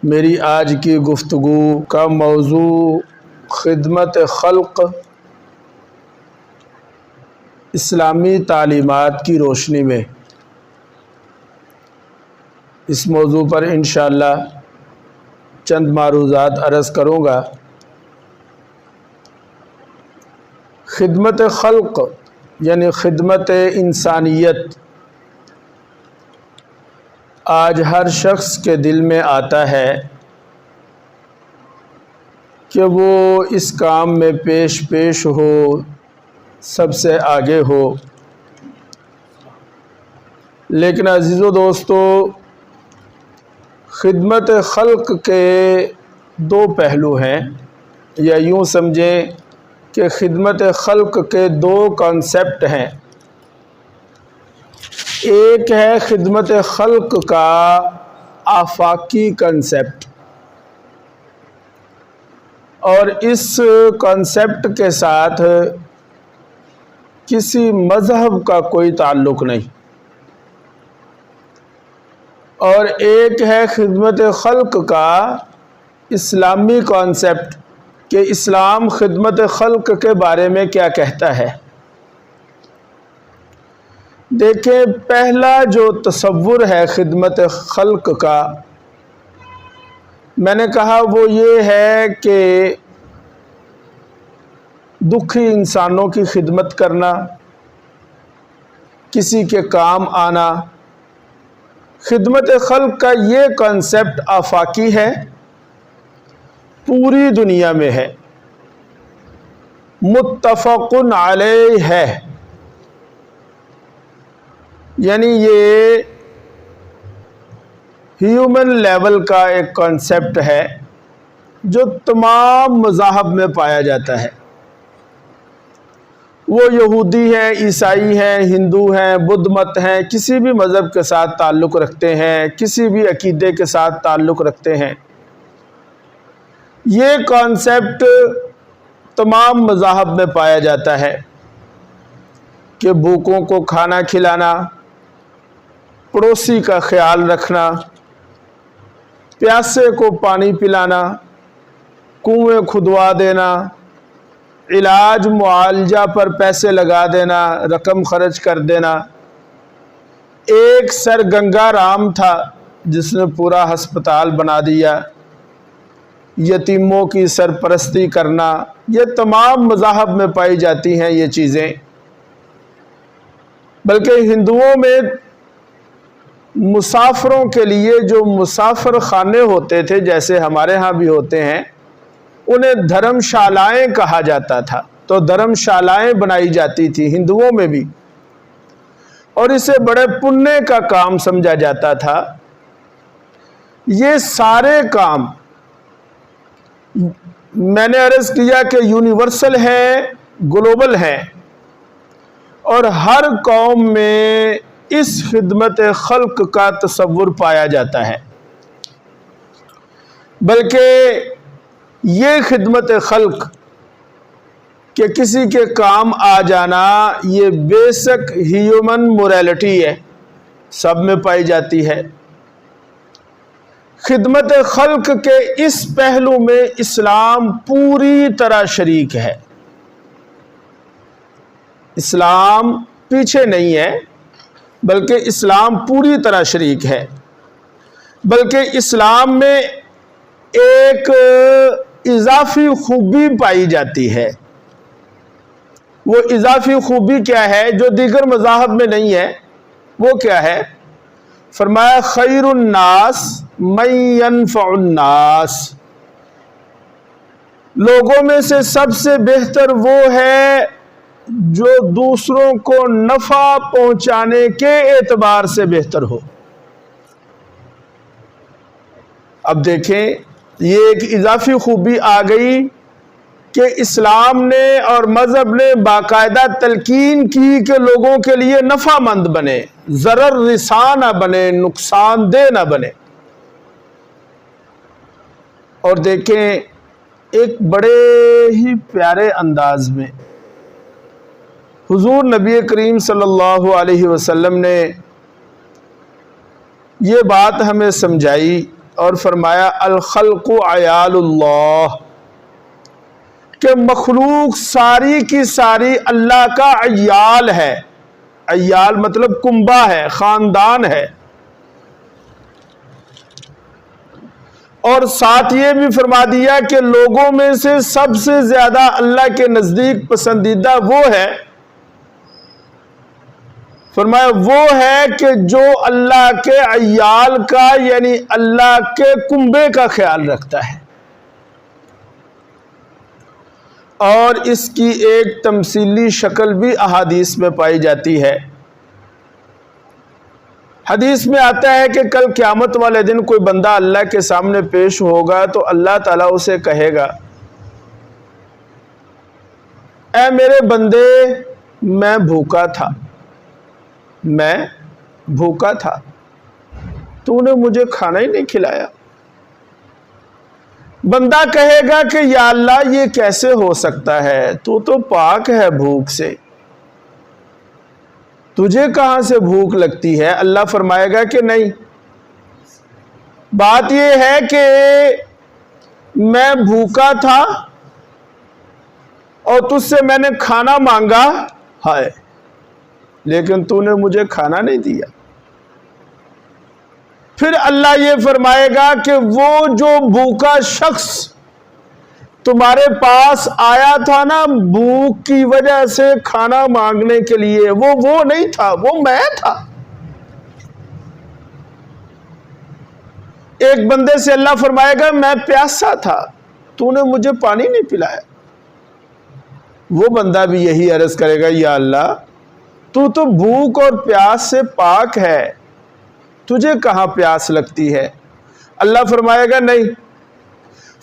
میری آج کی گفتگو کا موضوع خدمت خلق اسلامی تعلیمات کی روشنی میں، اس موضوع پر انشاءاللہ چند معروضات عرض کروں گا۔ خدمت خلق یعنی خدمت انسانیت آج ہر شخص کے دل میں آتا ہے کہ وہ اس کام میں پیش ہو، سب سے آگے ہو، لیکن عزیزو دوستو، خدمت خلق کے دو پہلو ہیں، یا یوں سمجھیں کہ خدمت خلق کے دو کانسیپٹ ہیں۔ ایک ہے خدمت خلق کا آفاقی کنسیپٹ، اور اس کنسیپٹ کے ساتھ کسی مذہب کا کوئی تعلق نہیں، اور ایک ہے خدمت خلق کا اسلامی کانسیپٹ کہ اسلام خدمت خلق کے بارے میں کیا کہتا ہے۔ دیکھیں، پہلا جو تصور ہے خدمت خلق کا، میں نے کہا وہ یہ ہے کہ دکھی انسانوں کی خدمت کرنا، کسی کے کام آنا۔ خدمت خلق کا یہ کنسیپٹ آفاقی ہے، پوری دنیا میں ہے، متفق علیہ ہے، یعنی یہ ہیومن لیول کا ایک کنسیپٹ ہے جو تمام مذاہب میں پایا جاتا ہے۔ وہ یہودی ہیں، عیسائی ہیں، ہندو ہیں، بدھ مت ہیں، کسی بھی مذہب کے ساتھ تعلق رکھتے ہیں، کسی بھی عقیدے کے ساتھ تعلق رکھتے ہیں، یہ کانسیپٹ تمام مذاہب میں پایا جاتا ہے کہ بھوکوں کو کھانا کھلانا، پڑوسی کا خیال رکھنا، پیاسے کو پانی پلانا، کنویں کھدوا دینا، علاج معالجہ پر پیسے لگا دینا، رقم خرچ کر دینا۔ ایک سر گنگا رام تھا جس نے پورا ہسپتال بنا دیا، یتیموں کی سرپرستی کرنا، یہ تمام مذاہب میں پائی جاتی ہیں یہ چیزیں۔ بلکہ ہندوؤں میں مسافروں کے لیے جو مسافر خانے ہوتے تھے، جیسے ہمارے ہاں بھی ہوتے ہیں، انہیں دھرم شالائیں کہا جاتا تھا، تو دھرم شالائیں بنائی جاتی تھی ہندوؤں میں بھی، اور اسے بڑے پنیہ کا کام سمجھا جاتا تھا۔ یہ سارے کام میں نے عرض کیا کہ یونیورسل ہے، گلوبل ہے، اور ہر قوم میں اس خدمت خلق کا تصور پایا جاتا ہے۔ بلکہ یہ خدمت خلق کہ کسی کے کام آ جانا، یہ بیسک ہیومن موریلٹی ہے، سب میں پائی جاتی ہے۔ خدمت خلق کے اس پہلو میں اسلام پوری طرح شریک ہے۔ اسلام پیچھے نہیں ہے، بلکہ اسلام پوری طرح شریک ہے۔ بلکہ اسلام میں ایک اضافی خوبی پائی جاتی ہے۔ وہ اضافی خوبی کیا ہے جو دیگر مذاہب میں نہیں ہے؟ وہ کیا ہے؟ فرمایا خیر الناس من ينفع الناس، لوگوں میں سے سب سے بہتر وہ ہے جو دوسروں کو نفع پہنچانے کے اعتبار سے بہتر ہو۔ اب دیکھیں، یہ ایک اضافی خوبی آ گئی کہ اسلام نے اور مذہب نے باقاعدہ تلقین کی کہ لوگوں کے لیے نفع مند بنے، ضرر رساں نہ بنے، نقصان دہ نہ بنے۔ اور دیکھیں، ایک بڑے ہی پیارے انداز میں حضور نبی کریم صلی اللہ علیہ وسلم نے یہ بات ہمیں سمجھائی اور فرمایا الخلق عیال اللہ، کہ مخلوق ساری کی ساری اللہ کا عیال ہے۔ عیال مطلب کنبہ ہے، خاندان ہے۔ اور ساتھ یہ بھی فرما دیا کہ لوگوں میں سے سب سے زیادہ اللہ کے نزدیک پسندیدہ وہ ہے، فرمایا وہ ہے کہ جو اللہ کے عیال کا یعنی اللہ کے کنبے کا خیال رکھتا ہے۔ اور اس کی ایک تمثیلی شکل بھی احادیث میں پائی جاتی ہے۔ حدیث میں آتا ہے کہ کل قیامت والے دن کوئی بندہ اللہ کے سامنے پیش ہوگا تو اللہ تعالیٰ اسے کہے گا، اے میرے بندے، میں بھوکا تھا، میں بھوکا تھا، تو نے مجھے کھانا ہی نہیں کھلایا۔ بندہ کہے گا کہ یا اللہ یہ کیسے ہو سکتا ہے، تو پاک ہے بھوک سے، تجھے کہاں سے بھوک لگتی ہے؟ اللہ فرمائے گا کہ نہیں، بات یہ ہے کہ میں بھوکا تھا اور تجھ سے میں نے کھانا مانگا ہے، لیکن تو نے مجھے کھانا نہیں دیا۔ پھر اللہ یہ فرمائے گا کہ وہ جو بھوکا شخص تمہارے پاس آیا تھا نا بھوک کی وجہ سے کھانا مانگنے کے لیے، وہ نہیں تھا، وہ میں تھا۔ ایک بندے سے اللہ فرمائے گا میں پیاسا تھا، تو نے مجھے پانی نہیں پلایا۔ وہ بندہ بھی یہی عرض کرے گا یا اللہ تو بھوک اور پیاس سے پاک ہے، تجھے کہاں پیاس لگتی ہے؟ اللہ فرمائے گا نہیں،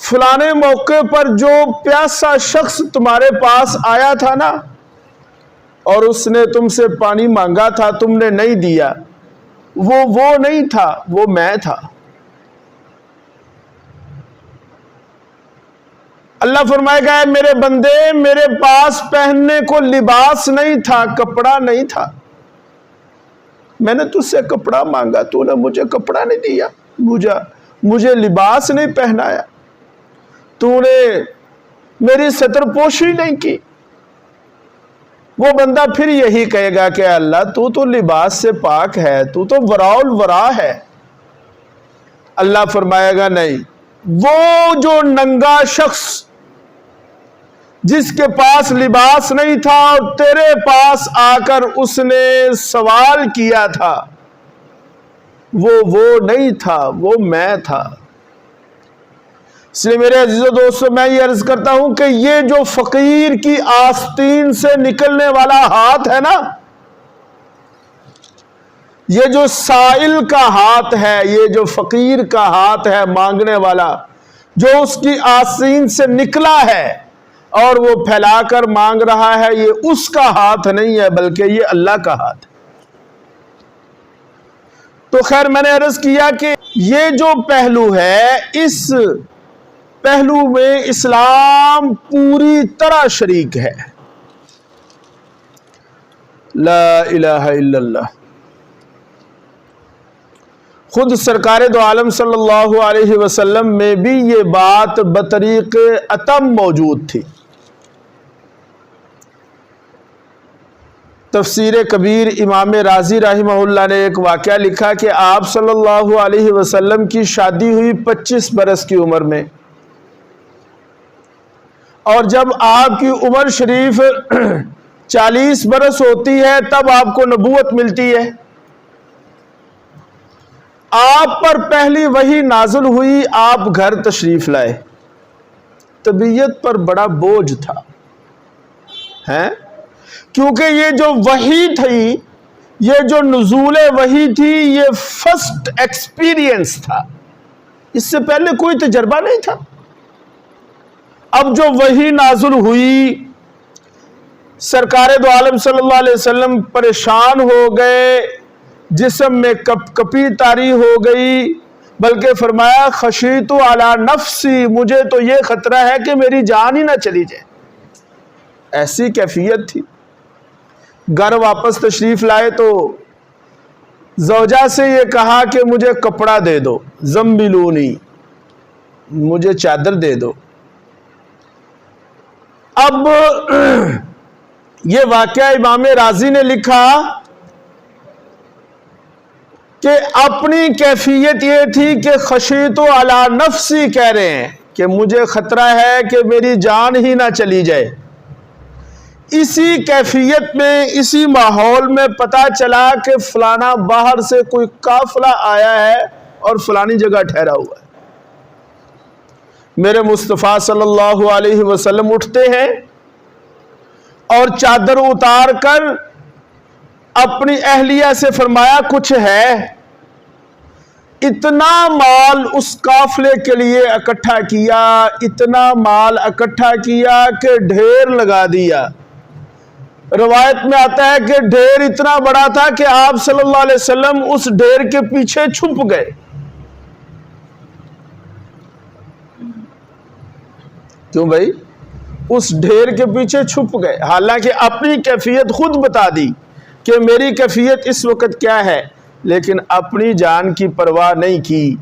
فلانے موقع پر جو پیاسا شخص تمہارے پاس آیا تھا نا اور اس نے تم سے پانی مانگا تھا، تم نے نہیں دیا، وہ نہیں تھا، وہ میں تھا۔ اللہ فرمائے گا اے میرے بندے، میرے پاس پہننے کو لباس نہیں تھا، کپڑا نہیں تھا، میں نے تجھ سے کپڑا مانگا، تو نے مجھے کپڑا نہیں دیا، مجھے لباس نہیں پہنایا، تو نے میری ستر پوشی نہیں کی۔ وہ بندہ پھر یہی کہے گا کہ اللہ تو لباس سے پاک ہے، تو وراء الورا ہے۔ اللہ فرمائے گا نہیں، وہ جو ننگا شخص جس کے پاس لباس نہیں تھا اور تیرے پاس آ کر اس نے سوال کیا تھا، وہ نہیں تھا، وہ میں تھا۔ اس لیے میرے عزیزو دوستو میں یہ عرض کرتا ہوں کہ یہ جو فقیر کی آستین سے نکلنے والا ہاتھ ہے نا، یہ جو سائل کا ہاتھ ہے، یہ جو فقیر کا ہاتھ ہے مانگنے والا، جو اس کی آستین سے نکلا ہے اور وہ پھیلا کر مانگ رہا ہے، یہ اس کا ہاتھ نہیں ہے بلکہ یہ اللہ کا ہاتھ ہے۔ تو خیر میں نے عرض کیا کہ یہ جو پہلو ہے، اس پہلو میں اسلام پوری طرح شریک ہے۔ لا الہ الا اللہ۔ خود سرکار دو عالم صلی اللہ علیہ وسلم میں بھی یہ بات بطریق اتم موجود تھی۔ تفسیر کبیر امام رازی رحمہ اللہ نے ایک واقعہ لکھا کہ آپ صلی اللہ علیہ وسلم کی شادی ہوئی 25 برس کی عمر میں، اور جب آپ کی عمر شریف 40 برس ہوتی ہے تب آپ کو نبوت ملتی ہے۔ آپ پر پہلی وحی نازل ہوئی، آپ گھر تشریف لائے، طبیعت پر بڑا بوجھ تھا، کیونکہ یہ جو وحی تھی، یہ جو نزول وحی تھی، یہ فرسٹ ایکسپیرینس تھا، اس سے پہلے کوئی تجربہ نہیں تھا۔ اب جو وحی نازل ہوئی، سرکار دو عالم صلی اللہ علیہ وسلم پریشان ہو گئے، جسم میں کپی طاری ہو گئی، بلکہ فرمایا خشیت علی نفسی، مجھے تو یہ خطرہ ہے کہ میری جان ہی نہ چلی جائے، ایسی کیفیت تھی۔ گھر واپس تشریف لائے تو زوجہ سے یہ کہا کہ مجھے کپڑا دے دو، زمبلونی، مجھے چادر دے دو۔ اب یہ واقعہ امام رازی نے لکھا کہ اپنی کیفیت یہ تھی کہ خشیت علی نفسی کہہ رہے ہیں کہ مجھے خطرہ ہے کہ میری جان ہی نہ چلی جائے۔ اسی کیفیت میں، اسی ماحول میں پتہ چلا کہ فلانا باہر سے کوئی قافلہ آیا ہے اور فلانی جگہ ٹھہرا ہوا ہے۔ میرے مصطفیٰ صلی اللہ علیہ وسلم اٹھتے ہیں اور چادر اتار کر اپنی اہلیہ سے فرمایا کچھ ہے۔ اتنا مال اس قافلے کے لیے اکٹھا کیا، اتنا مال اکٹھا کیا کہ ڈھیر لگا دیا۔ روایت میں آتا ہے کہ ڈھیر اتنا بڑا تھا کہ آپ صلی اللہ علیہ وسلم اس ڈھیر کے پیچھے چھپ گئے۔ کیوں بھائی؟ اس ڈھیر کے پیچھے چھپ گئے، حالانکہ اپنی کیفیت خود بتا دی کہ میری کیفیت اس وقت کیا ہے، لیکن اپنی جان کی پرواہ نہیں کی،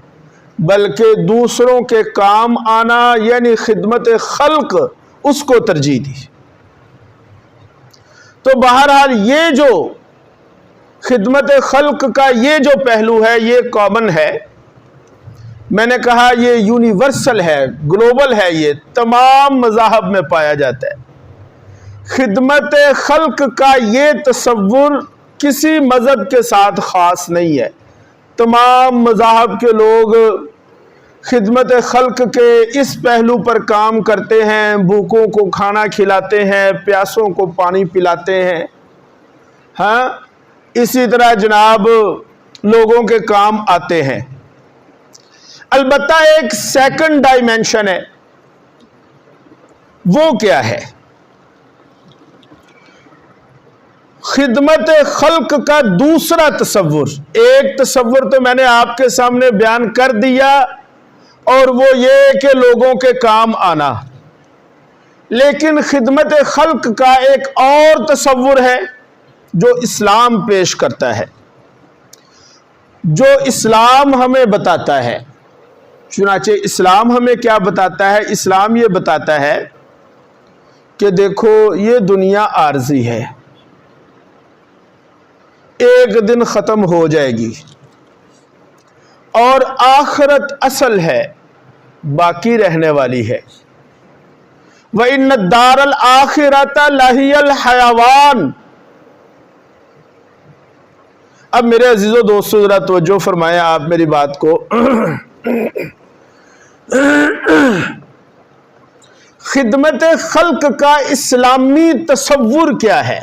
بلکہ دوسروں کے کام آنا یعنی خدمت خلق اس کو ترجیح دی۔ تو بہرحال یہ جو خدمت خلق کا یہ جو پہلو ہے یہ کامن ہے، میں نے کہا یہ یونیورسل ہے، گلوبل ہے، یہ تمام مذاہب میں پایا جاتا ہے۔ خدمت خلق کا یہ تصور کسی مذہب کے ساتھ خاص نہیں ہے، تمام مذاہب کے لوگ خدمت خلق کے اس پہلو پر کام کرتے ہیں، بھوکوں کو کھانا کھلاتے ہیں، پیاسوں کو پانی پلاتے ہیں۔ ہاں، اسی طرح جناب لوگوں کے کام آتے ہیں۔ البتہ ایک سیکنڈ ڈائمینشن ہے، وہ کیا ہے؟ خدمت خلق کا دوسرا تصور۔ ایک تصور تو میں نے آپ کے سامنے بیان کر دیا، اور وہ یہ کہ لوگوں کے کام آنا، لیکن خدمت خلق کا ایک اور تصور ہے جو اسلام پیش کرتا ہے، جو اسلام ہمیں بتاتا ہے۔ چنانچہ اسلام ہمیں کیا بتاتا ہے؟ اسلام یہ بتاتا ہے کہ دیکھو یہ دنیا عارضی ہے، ایک دن ختم ہو جائے گی، اور آخرت اصل ہے، باقی رہنے والی ہے۔ وَإِنَّ الدَّارَ الْآخِرَةَ لَهِيَ الْحَيَوَانُ۔ اب میرے عزیزو دوستو ذرا توجہ فرمائیں آپ میری بات کو۔ خدمت خلق کا اسلامی تصور کیا ہے؟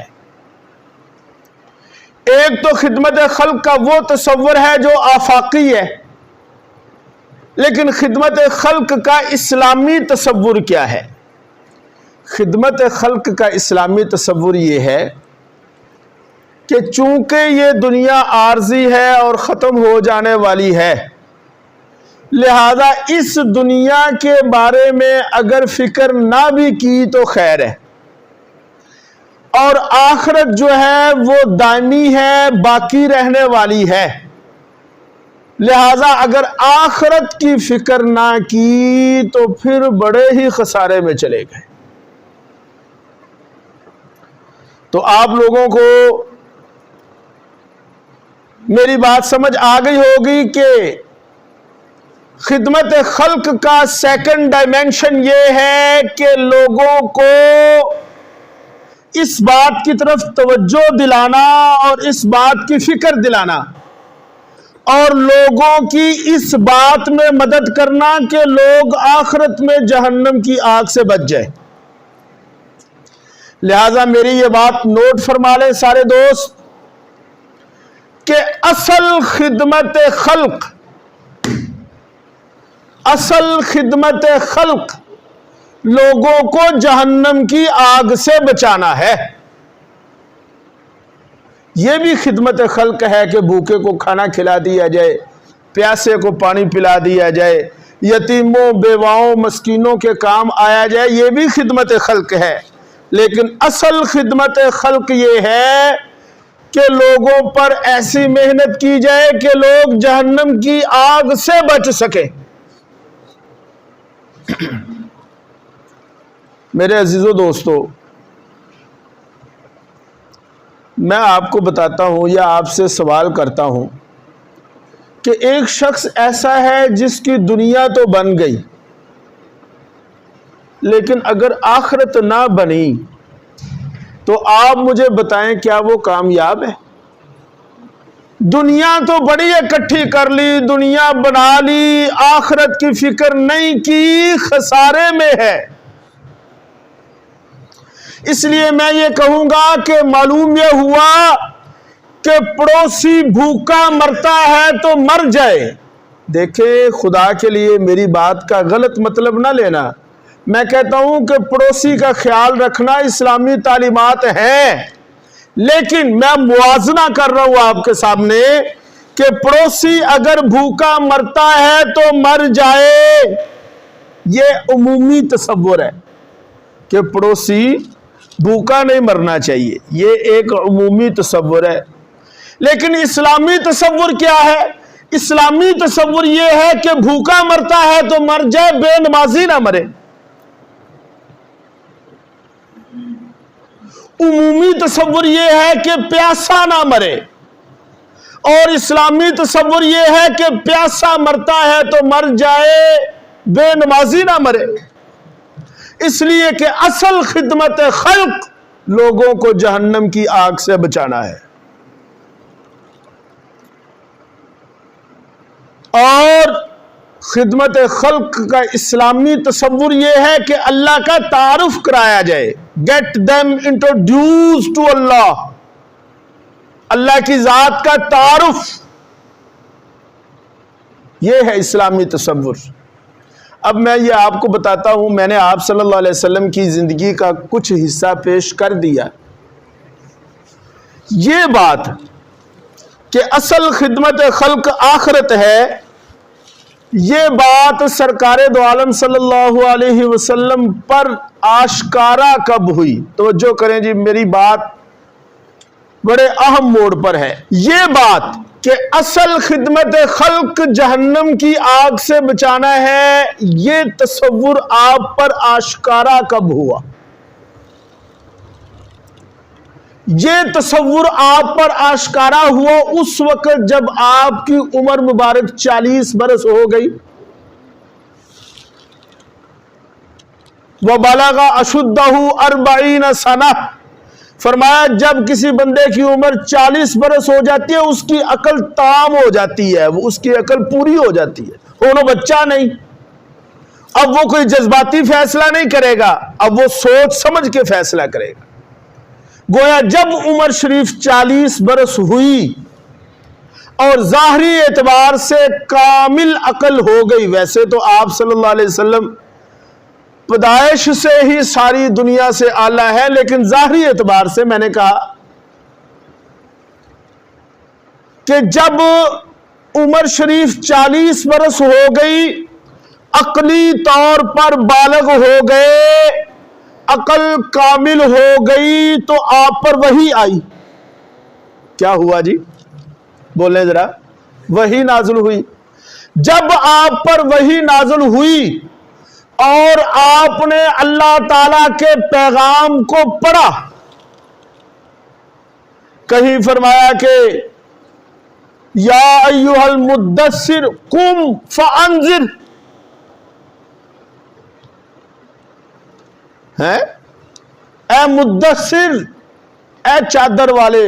ایک تو خدمت خلق کا وہ تصور ہے جو آفاقی ہے، لیکن خدمت خلق کا اسلامی تصور کیا ہے؟ خدمت خلق کا اسلامی تصور یہ ہے کہ چونکہ یہ دنیا عارضی ہے اور ختم ہو جانے والی ہے، لہذا اس دنیا کے بارے میں اگر فکر نہ بھی کی تو خیر ہے، اور آخرت جو ہے وہ دائمی ہے، باقی رہنے والی ہے، لہذا اگر آخرت کی فکر نہ کی تو پھر بڑے ہی خسارے میں چلے گئے۔ تو آپ لوگوں کو میری بات سمجھ آ گئی ہوگی کہ خدمت خلق کا سیکنڈ ڈائمینشن یہ ہے کہ لوگوں کو اس بات کی طرف توجہ دلانا اور اس بات کی فکر دلانا، اور لوگوں کی اس بات میں مدد کرنا کہ لوگ آخرت میں جہنم کی آگ سے بچ جائے۔ لہذا میری یہ بات نوٹ فرما لیں سارے دوست کہ اصل خدمت خلق لوگوں کو جہنم کی آگ سے بچانا ہے۔ یہ بھی خدمت خلق ہے کہ بھوکے کو کھانا کھلا دیا جائے، پیاسے کو پانی پلا دیا جائے، یتیموں بیواؤں مسکینوں کے کام آیا جائے، یہ بھی خدمت خلق ہے۔ لیکن اصل خدمت خلق یہ ہے کہ لوگوں پر ایسی محنت کی جائے کہ لوگ جہنم کی آگ سے بچ سکیں۔ میرے عزیزو دوستو، میں آپ کو بتاتا ہوں یا آپ سے سوال کرتا ہوں کہ ایک شخص ایسا ہے جس کی دنیا تو بن گئی، لیکن اگر آخرت نہ بنی تو آپ مجھے بتائیں کیا وہ کامیاب ہے؟ دنیا تو بڑی اکٹھی کر لی، دنیا بنا لی، آخرت کی فکر نہیں کی، خسارے میں ہے۔ اس لیے میں یہ کہوں گا کہ معلوم یہ ہوا کہ پڑوسی بھوکا مرتا ہے تو مر جائے۔ دیکھیں، خدا کے لیے میری بات کا غلط مطلب نہ لینا، میں کہتا ہوں کہ پڑوسی کا خیال رکھنا اسلامی تعلیمات ہے، لیکن میں موازنہ کر رہا ہوں آپ کے سامنے کہ پڑوسی اگر بھوکا مرتا ہے تو مر جائے، یہ عمومی تصور ہے کہ پڑوسی بھوکا نہیں مرنا چاہیے، یہ ایک عمومی تصور ہے۔ لیکن اسلامی تصور کیا ہے؟ اسلامی تصور یہ ہے کہ بھوکا مرتا ہے تو مر جائے، بے نمازی نہ مرے۔ عمومی تصور یہ ہے کہ پیاسا نہ مرے، اور اسلامی تصور یہ ہے کہ پیاسا مرتا ہے تو مر جائے، بے نمازی نہ مرے۔ اس لیے کہ اصل خدمت خلق لوگوں کو جہنم کی آگ سے بچانا ہے، اور خدمت خلق کا اسلامی تصور یہ ہے کہ اللہ کا تعارف کرایا جائے، get them introduced to اللہ، اللہ کی ذات کا تعارف، یہ ہے اسلامی تصور۔ اب میں یہ آپ کو بتاتا ہوں، میں نے آپ صلی اللہ علیہ وسلم کی زندگی کا کچھ حصہ پیش کر دیا۔ یہ بات کہ اصل خدمت خلق آخرت ہے، یہ بات سرکار دو عالم صلی اللہ علیہ وسلم پر آشکارا کب ہوئی؟ توجہ کریں جی، میری بات بڑے اہم موڑ پر ہے۔ یہ بات کہ اصل خدمت خلق جہنم کی آگ سے بچانا ہے، یہ تصور آپ پر آشکارا کب ہوا؟ یہ تصور آپ پر آشکارا ہوا اس وقت جب آپ کی عمر مبارک 40 برس ہو گئی۔ وَبَلَغَ أَشُدَّهُ 40 سَنَةً، فرمایا جب کسی بندے کی عمر 40 برس ہو جاتی ہے اس کی عقل تام ہو جاتی ہے، اس کی عقل پوری ہو جاتی ہے، وہ بچہ نہیں، اب وہ کوئی جذباتی فیصلہ نہیں کرے گا، اب وہ سوچ سمجھ کے فیصلہ کرے گا۔ گویا جب عمر شریف 40 برس ہوئی اور ظاہری اعتبار سے کامل عقل ہو گئی، ویسے تو آپ صلی اللہ علیہ وسلم پیدائش سے ہی ساری دنیا سے اعلیٰ ہے، لیکن ظاہری اعتبار سے میں نے کہا کہ جب عمر شریف 40 برس ہو گئی، عقلی طور پر بالغ ہو گئے، عقل کامل ہو گئی، تو آپ پر وحی آئی۔ کیا ہوا جی؟ بولیں ذرا۔ وحی نازل ہوئی۔ جب آپ پر وحی نازل ہوئی اور آپ نے اللہ تعالی کے پیغام کو پڑھا، کہیں فرمایا کہ یا ایھا المدثر قم فانذر، اے مدثر، اے چادر والے،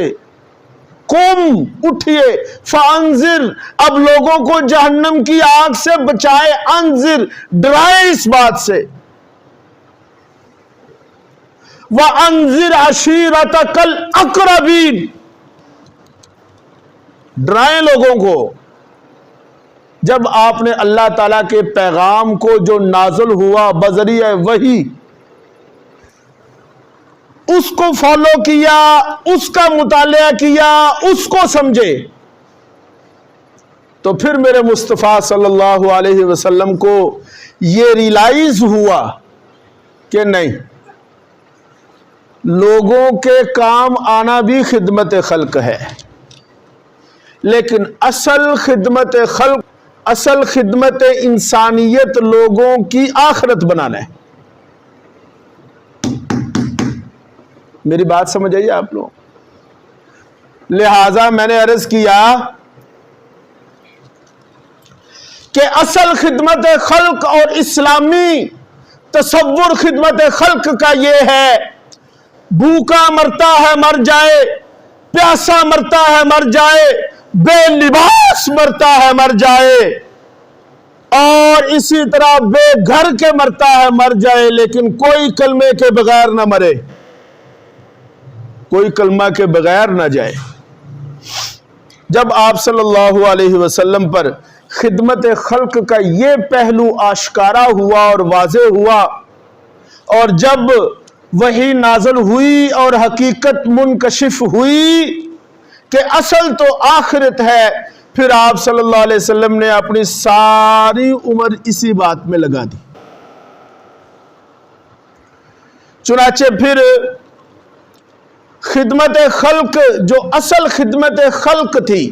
قم، اٹھئے، فانذر، اب لوگوں کو جہنم کی آگ سے بچائے، انذر، ڈرائے اس بات سے، وانذر عشیرتک الاقربین، ڈرائیں لوگوں کو۔ جب آپ نے اللہ تعالیٰ کے پیغام کو جو نازل ہوا بذریعہ وحی، اس کو فالو کیا، اس کا مطالعہ کیا، اس کو سمجھے، تو پھر میرے مصطفیٰ صلی اللہ علیہ وسلم کو یہ ریلائز ہوا کہ نہیں، لوگوں کے کام آنا بھی خدمت خلق ہے، لیکن اصل خدمت خلق، اصل خدمت انسانیت لوگوں کی آخرت بنانا ہے۔ میری بات سمجھ آئیے آپ لوگ؟ لہذا میں نے عرض کیا کہ اصل خدمت خلق اور اسلامی تصور خدمت خلق کا یہ ہے، بھوکا مرتا ہے مر جائے، پیاسا مرتا ہے مر جائے، بے لباس مرتا ہے مر جائے، اور اسی طرح بے گھر کے مرتا ہے مر جائے، لیکن کوئی کلمے کے بغیر نہ مرے، کوئی کلمہ کے بغیر نہ جائے۔ جب آپ صلی اللہ علیہ وسلم پر خدمت خلق کا یہ پہلو آشکارا ہوا اور واضح ہوا، اور جب وحی نازل ہوئی اور حقیقت منکشف ہوئی کہ اصل تو آخرت ہے، پھر آپ صلی اللہ علیہ وسلم نے اپنی ساری عمر اسی بات میں لگا دی۔ چنانچہ پھر خدمت خلق، جو اصل خدمت خلق تھی،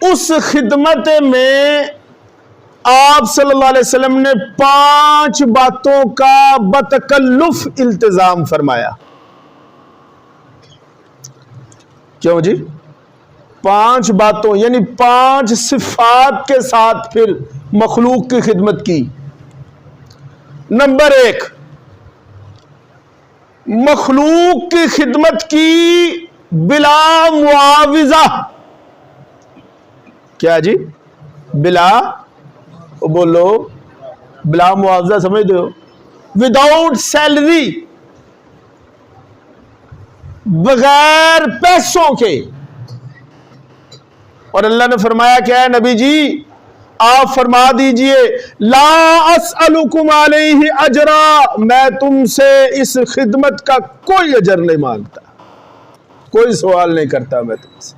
اس خدمت میں آپ صلی اللہ علیہ وسلم نے 5 باتوں کا بتکلف التزام فرمایا۔ کیوں جی؟ 5 باتوں یعنی 5 صفات کے ساتھ پھر مخلوق کی خدمت کی۔ نمبر 1، مخلوق کی خدمت کی بلا معاوضہ۔ کیا جی؟ بولو، بلا معاوضہ سمجھتے ہو؟ وداؤٹ سیلری، بغیر پیسوں کے۔ اور اللہ نے فرمایا کیا ہے نبی جی؟ آپ فرما دیجئے لا اسألکم علیہ اجرا، میں تم سے اس خدمت کا کوئی اجر نہیں مانگتا، کوئی سوال نہیں کرتا میں تم سے۔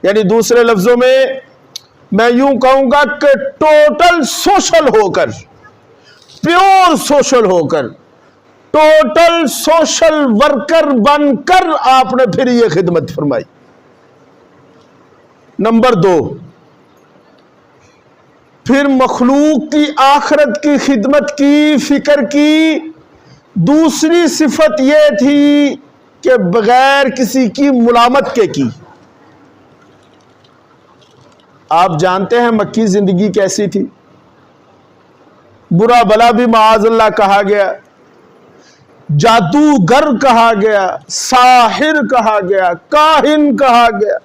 یعنی دوسرے لفظوں میں یوں کہوں گا کہ ٹوٹل سوشل ہو کر، پیور سوشل ہو کر، ٹوٹل سوشل ورکر بن کر آپ نے پھر یہ خدمت فرمائی۔ نمبر 2، پھر مخلوق کی آخرت کی خدمت کی، فکر کی دوسری صفت یہ تھی کہ بغیر کسی کی ملامت کے کی۔ آپ جانتے ہیں مکی زندگی کیسی تھی، برا بلا بھی معاذ اللہ کہا گیا، جادوگر کہا گیا، ساحر کہا گیا، کاہن کہا گیا،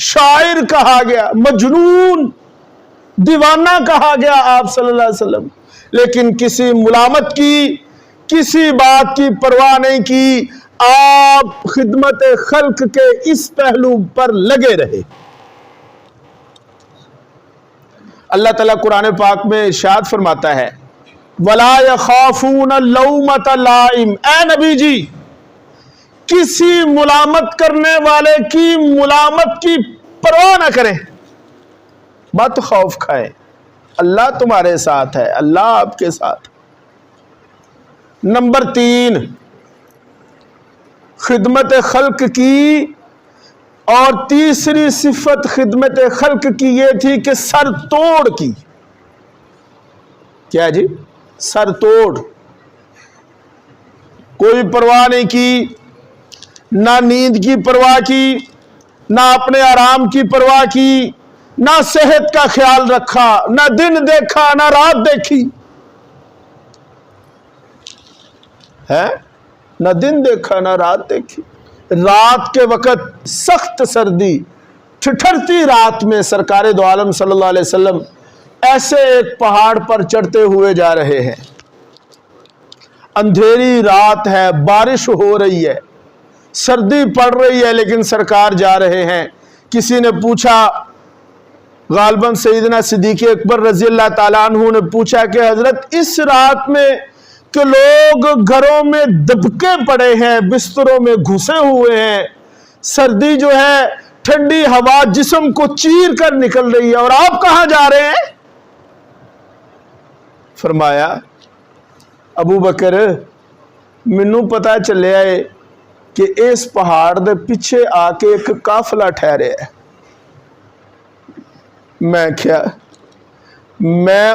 شاعر کہا گیا، مجنون، دیوانہ کہا گیا آپ صلی اللہ علیہ وسلم، لیکن کسی ملامت کی، کسی بات کی پرواہ نہیں کی، آپ خدمت خلق کے اس پہلو پر لگے رہے۔ اللہ تعالیٰ قرآن پاک میں ارشاد فرماتا ہے وَلَا يَخَافُونَ لَوْمَةَ لَائِمٍ، اے نبی جی کسی ملامت کرنے والے کی ملامت کی پرواہ نہ کریں، مت خوف کھائیں، اللہ تمہارے ساتھ ہے، اللہ آپ کے ساتھ۔ نمبر 3، خدمت خلق کی، اور تیسری صفت خدمت خلق کی یہ تھی کہ سر توڑ کی۔ کیا جی؟ سر توڑ، کوئی پرواہ نہیں کی، نہ نیند کی پرواہ کی، نہ اپنے آرام کی پرواہ کی، نہ صحت کا خیال رکھا، نہ دن دیکھا نہ رات دیکھی ہے، نہ دن دیکھا نہ رات دیکھی۔ رات کے وقت سخت سردی، ٹھٹھرتی رات میں سرکار دو عالم صلی اللہ علیہ وسلم ایسے ایک پہاڑ پر چڑھتے ہوئے جا رہے ہیں، اندھیری رات ہے، بارش ہو رہی ہے، سردی پڑ رہی ہے، لیکن سرکار جا رہے ہیں۔ کسی نے پوچھا، غالباً سیدنا صدیق اکبر رضی اللہ تعالیٰ عنہ نے پوچھا کہ حضرت اس رات میں کہ لوگ گھروں میں دبکے پڑے ہیں، بستروں میں گھسے ہوئے ہیں، سردی جو ہے، ٹھنڈی ہوا جسم کو چیر کر نکل رہی ہے، اور آپ کہاں جا رہے ہیں؟ فرمایا ابو بکر ਮੈਨੂੰ ਪਤਾ ਚੱਲਿਆ ਹੈ ਕਿ ਇਸ ਪਹਾੜ ਦੇ ਪਿੱਛੇ ਆ ਕੇ ਇੱਕ ਕਾਫਲਾ ਠਹਿਰਿਆ ਹੈ। ਮੈਂ ਕਿਹਾ ਮੈਂ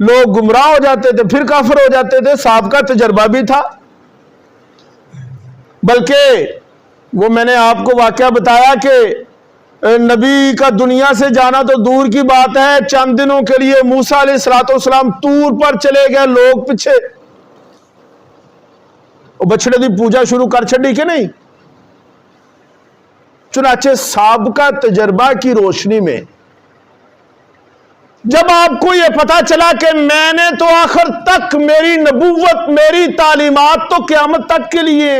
لوگ گمراہ ہو جاتے تھے، پھر کافر ہو جاتے تھے، سابقہ تجربہ بھی تھا۔ بلکہ وہ میں نے آپ کو واقعہ بتایا کہ نبی کا دنیا سے جانا تو دور کی بات ہے، چند دنوں کے لیے موسیٰ علیہ السلام طور پر چلے گئے، لوگ پیچھے بچڑے دی پوجا شروع کر چھڑی کہ نہیں۔ چنانچہ سابقہ تجربہ کی روشنی میں جب آپ کو یہ پتا چلا کہ میں نے تو آخر تک میری نبوت، میری تعلیمات تو قیامت تک کے لیے،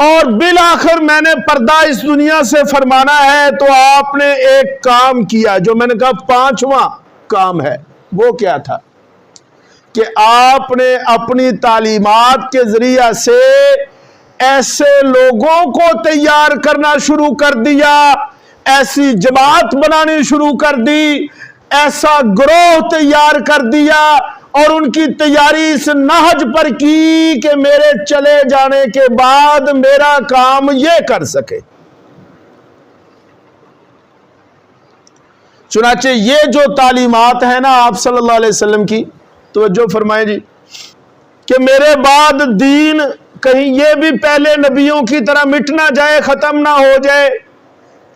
اور بالآخر میں نے پردہ اس دنیا سے فرمانا ہے، تو آپ نے ایک کام کیا جو میں نے کہا 5واں کام ہے۔ وہ کیا تھا کہ آپ نے اپنی تعلیمات کے ذریعہ سے ایسے لوگوں کو تیار کرنا شروع کر دیا، ایسی جماعت بنانی شروع کر دی، ایسا گروہ تیار کر دیا، اور ان کی تیاری اس نہج پر کی کہ میرے چلے جانے کے بعد میرا کام یہ کر سکے۔ چنانچہ یہ جو تعلیمات ہیں نا آپ صلی اللہ علیہ وسلم کی، توجہ فرمائیں جی، کہ میرے بعد دین کہیں یہ بھی پہلے نبیوں کی طرح مٹ نہ جائے، ختم نہ ہو جائے،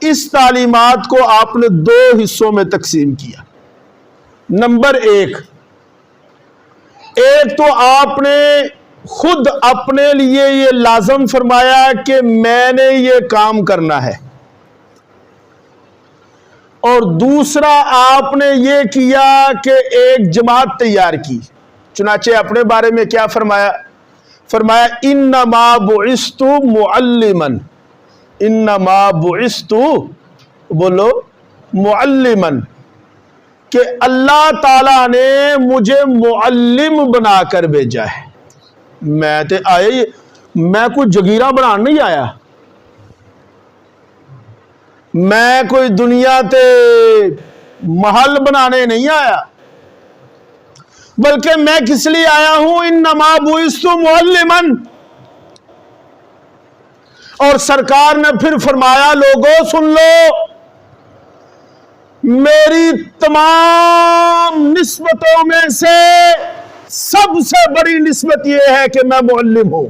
اس تعلیمات کو آپ نے 2 حصوں میں تقسیم کیا۔ نمبر 1، ایک تو آپ نے خود اپنے لیے یہ لازم فرمایا کہ میں نے یہ کام کرنا ہے، اور دوسرا آپ نے یہ کیا کہ ایک جماعت تیار کی۔ چنانچہ اپنے بارے میں کیا فرمایا؟ فرمایا انما بعثت معلما، انما بعثت، بولو معلما، کہ اللہ تعالیٰ نے مجھے معلم بنا کر بھیجا ہے۔ میں تے آئے، میں کوئی جگیرہ بنان نہیں آیا، میں کوئی دنیا تے محل بنانے نہیں آیا، بلکہ میں کس لیے آیا ہوں؟ انما بعثت معلما۔ اور سرکار نے پھر فرمایا لوگوں سن لو، میری تمام نسبتوں میں سے سب سے بڑی نسبت یہ ہے کہ میں معلم ہوں۔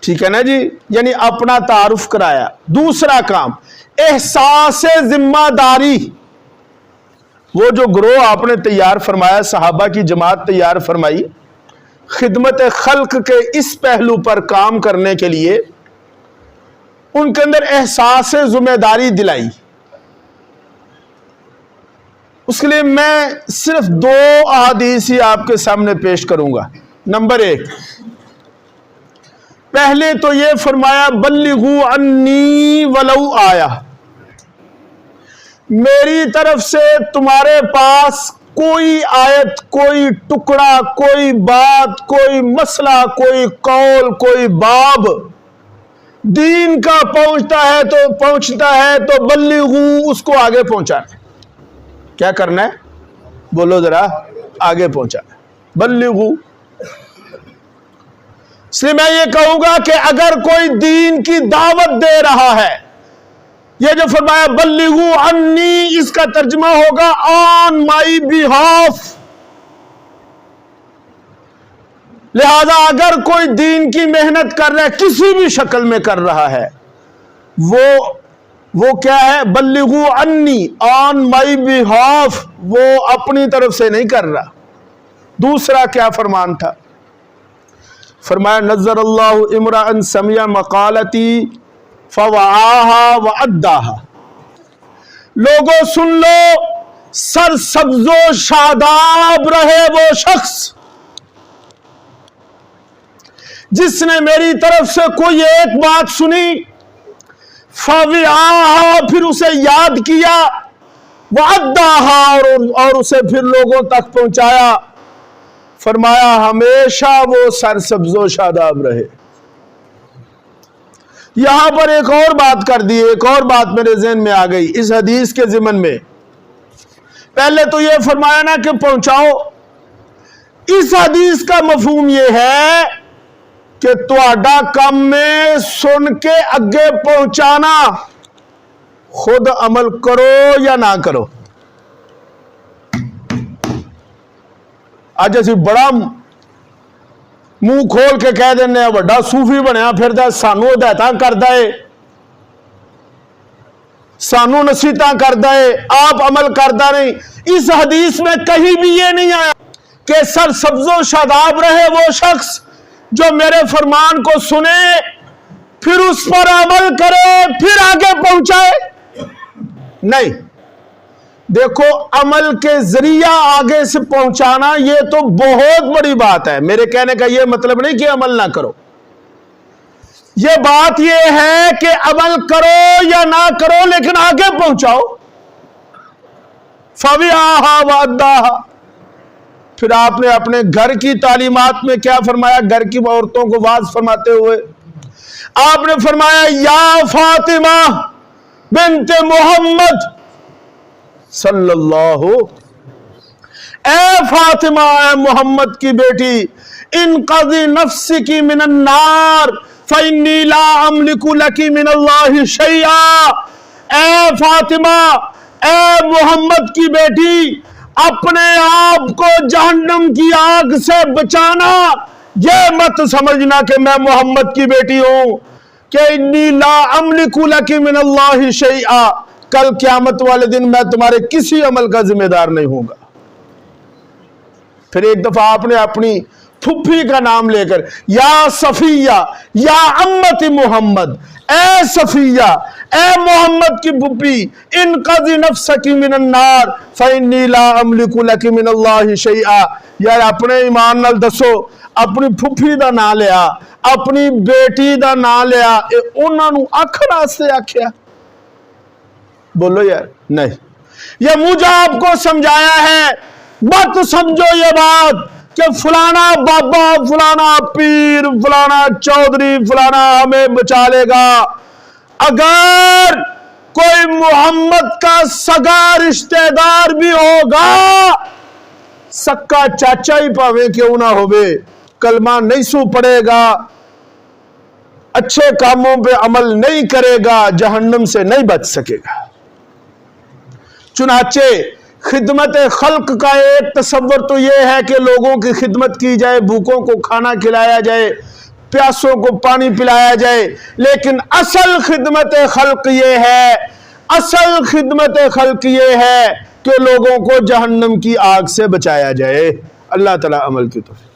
ٹھیک ہے نا جی، یعنی اپنا تعارف کرایا۔ دوسرا کام احساس ذمہ داری، وہ جو گروہ آپ نے تیار فرمایا، صحابہ کی جماعت تیار فرمائی، خدمت خلق کے اس پہلو پر کام کرنے کے لیے ان کے اندر احساس ذمہ داری دلائی۔ اس کے لیے میں صرف 2 احادیث ہی آپ کے سامنے پیش کروں گا۔ نمبر 1، پہلے تو یہ فرمایا بلغوا عنی ولو آیا، میری طرف سے تمہارے پاس کوئی آیت، کوئی ٹکڑا، کوئی بات، کوئی مسئلہ، کوئی قول، کوئی باب دین کا پہنچتا ہے تو بلغو، اس کو آگے پہنچانا ہے۔ کیا کرنا ہے؟ بولو ذرا، آگے پہنچانا ہے، بلغو۔ اس لیے میں یہ کہوں گا کہ اگر کوئی دین کی دعوت دے رہا ہے، یہ جو فرمایا بلغو عنی، اس کا ترجمہ ہوگا آن مائی بیہاف۔ لہذا اگر کوئی دین کی محنت کر رہا ہے، کسی بھی شکل میں کر رہا ہے، وہ کیا ہے؟ بلغو عنی، آن مائی بیہاف، وہ اپنی طرف سے نہیں کر رہا۔ دوسرا کیا فرمان تھا؟ فرمایا نظر اللہ امرأ سمع مقالتی فوعاها وأداها، لوگوں سن لو، سر سبز و شاداب رہے وہ شخص جس نے میری طرف سے کوئی ایک بات سنی، فوعاها، پھر اسے یاد کیا، وأداها، اور اسے پھر لوگوں تک پہنچایا۔ فرمایا ہمیشہ وہ سر سبز و شاداب رہے۔ یہاں پر ایک اور بات کر دی، ایک اور بات میرے ذہن میں آ گئی اس حدیث کے ضمن میں۔ پہلے تو یہ فرمایا نا کہ پہنچاؤ، اس حدیث کا مفہوم یہ ہے کہ تہاڈا کام میں سن کے اگے پہنچانا، خود عمل کرو یا نہ کرو. اج اسی بڑا منہ کھول کے کہہ دینے بڑا صوفی بنیا پھردا سانو ہدایتاں کردا ہے سانو نصیحتاں کردا ہے آپ عمل کردا نہیں. اس حدیث میں کہیں بھی یہ نہیں آیا کہ سر سبز و شاداب رہے وہ شخص جو میرے فرمان کو سنے پھر اس پر عمل کرے پھر آگے پہنچائے. نہیں، دیکھو عمل کے ذریعہ آگے سے پہنچانا یہ تو بہت بڑی بات ہے. میرے کہنے کا یہ مطلب نہیں کہ عمل نہ کرو، یہ بات یہ ہے کہ عمل کرو یا نہ کرو لیکن آگے پہنچاؤ. فَوِعَاهَا وَأَدَّاهَا. پھر آپ نے اپنے گھر کی تعلیمات میں کیا فرمایا؟ گھر کی عورتوں کو واعظ فرماتے ہوئے آپ نے فرمایا یا فاطمہ بنت محمد صلی اللہ، اے فاطمہ، اے محمد کی بیٹی، انقذی نفسک من النار فإنی لا املک لک من اللہ شیئا. اے فاطمہ، اے محمد کی بیٹی، اپنے آپ کو جہنم کی آگ سے بچانا. یہ مت سمجھنا کہ میں محمد کی بیٹی ہوں کہ انی لا املک لک من اللہ شیئا، کل قیامت والے دن میں تمہارے کسی عمل کا ذمہ دار نہیں ہوں گا. پھر ایک دفعہ آپ نے اپنی پھپھی کا نام لے کر یا صفیہ یا امت محمد، اے صفیہ، اے محمد کی پھپھی، انقذی نفسک من النار فإنی لا املک لک من اللہ شیئا. یار اپنے ایمان نال دسو، اپنی پھپھی دا نام لیا، اپنی بیٹی دا نام لیا، انہاں نو آکھن واسطے آکھیا؟ بولو یار نہیں. یہ مجھے آپ کو سمجھایا ہے، مت سمجھو یہ بات کہ فلانا بابا، فلانا پیر، فلانا چودھری، فلانا ہمیں بچا لے گا. اگر کوئی محمد کا سگا رشتہ دار بھی ہوگا، سکا چاچا ہی پاوے کیوں نہ ہوئے، کلمہ نہیں سو پڑے گا، اچھے کاموں پہ عمل نہیں کرے گا، جہنم سے نہیں بچ سکے گا. چنانچہ خدمت خلق کا ایک تصور تو یہ ہے کہ لوگوں کی خدمت کی جائے، بھوکوں کو کھانا کھلایا جائے، پیاسوں کو پانی پلایا جائے، لیکن اصل خدمت خلق یہ ہے، اصل خدمت خلق یہ ہے کہ لوگوں کو جہنم کی آگ سے بچایا جائے. اللہ تعالی عمل کی توفیق.